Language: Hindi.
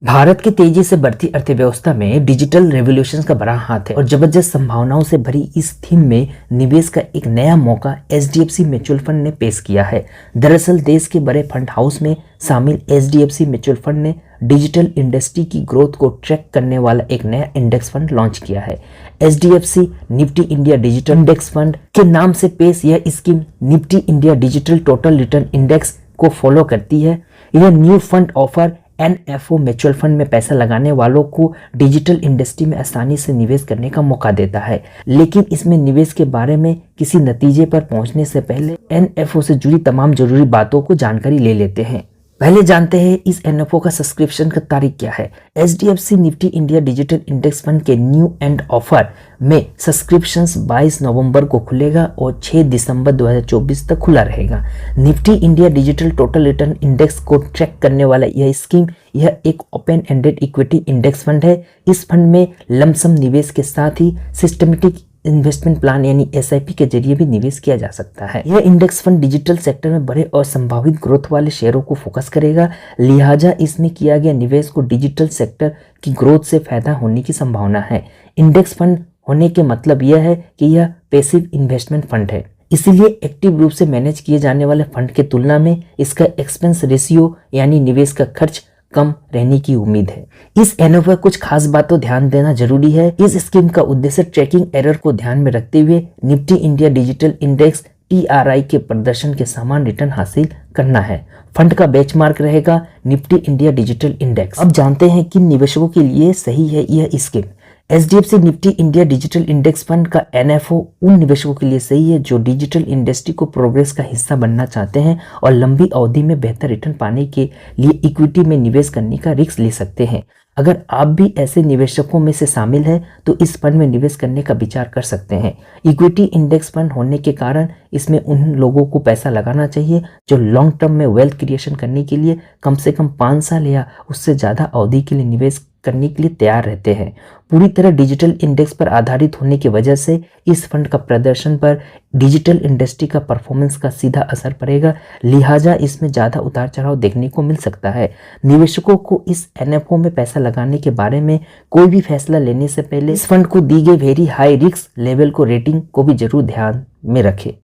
भारत की तेजी से बढ़ती अर्थव्यवस्था में डिजिटल रेवोल्यूशन का बड़ा हाथ है और जबरदस्त संभावनाओं से भरी इस थीम में निवेश का एक नया मौका एचडीएफसी म्यूचुअल फंड ने पेश किया है। दरअसल देश के बड़े फंड हाउस में शामिल एचडीएफसी म्यूचुअल फंड ने डिजिटल इंडस्ट्री की ग्रोथ को ट्रैक करने वाला एक नया इंडेक्स फंड लॉन्च किया है। HDFC Nifty India digital index fund के नाम से पेश यह scheme Nifty India digital total return index को फॉलो करती है। यह new fund offer NFO mutual fund में पैसा लगाने वालों को डिजिटल इंडस्ट्री में आसानी से निवेश करने का मौका देता है, लेकिन इसमें निवेश के बारे में किसी नतीजे पर पहुंचने से पहले एनएफओ से जुड़ी तमाम जरूरी बातों को जानकारी ले लेते हैं। पहले जानते हैं इस एनएफओ का सब्सक्रिप्शन का तारीख क्या है। HDFC Nifty India digital index fund के न्यू एंड ऑफर में सब्सक्रिप्शन 22 नवंबर को खुलेगा और 6 दिसंबर 2024 तक खुला रहेगा। Nifty India digital total return index को ट्रैक करने वाला यह स्कीम यह एक open ended equity index fund है। इस फंड में लमसम निवेश के साथ ही सिस्टमेटिक इन्वेस्टमेंट प्लान यानी एसआईपी के जरिए भी निवेश किया जा सकता है। यह इंडेक्स फंड डिजिटल सेक्टर में बड़े और संभावित ग्रोथ वाले शेयरों को फोकस करेगा, लिहाजा इसमें किया गया निवेश को डिजिटल सेक्टर की ग्रोथ से फायदा होने की संभावना है। इंडेक्स फंड होने के मतलब यह है कि यह पैसिव इन्वेस्टमेंट फंड है, इसीलिए एक्टिव रूप से मैनेज किए जाने वाले फंड की तुलना में इसका एक्सपेंस रेशियो यानी निवेश का खर्च कम रहने की उम्मीद है। इस एनओ पर कुछ खास बातों ध्यान देना जरूरी है। इस स्कीम का उद्देश्य ट्रैकिंग एरर को ध्यान में रखते हुए Nifty India digital index TRI के प्रदर्शन के समान रिटर्न हासिल करना है। फंड का बेंचमार्क रहेगा निफ्टी इंडिया डिजिटल इंडेक्स। अब जानते हैं किन निवेशकों के लिए सही है यह scheme. HDFC Nifty India digital index fund का एनएफओ उन निवेशकों के लिए सही है जो डिजिटल इंडस्ट्री को प्रोग्रेस का हिस्सा बनना चाहते हैं और लंबी अवधि में बेहतर रिटर्न पाने के लिए इक्विटी में निवेश करने का रिस्क ले सकते हैं। अगर आप भी ऐसे निवेशकों में से शामिल हैं तो इस फंड में निवेश करने का विचार कर सकते हैं। इक्विटी इंडेक्स फंड होने के कारण इसमें उन लोगों को पैसा लगाना चाहिए जो लॉन्ग टर्म में वेल्थ क्रिएशन करने के लिए कम से कम 5 साल या उससे ज़्यादा अवधि के लिए निवेश करने के लिए तैयार रहते हैं। पूरी तरह डिजिटल इंडेक्स पर आधारित होने की वजह से इस फंड का प्रदर्शन पर डिजिटल इंडस्ट्री का परफॉर्मेंस का सीधा असर पड़ेगा, लिहाजा इसमें ज़्यादा उतार चढ़ाव देखने को मिल सकता है। निवेशकों को इस एनएफओ में पैसा लगाने के बारे में कोई भी फैसला लेने से पहले इस फंड को दी गई वेरी हाई रिस्क लेवल को रेटिंग को भी जरूर ध्यान में रखें।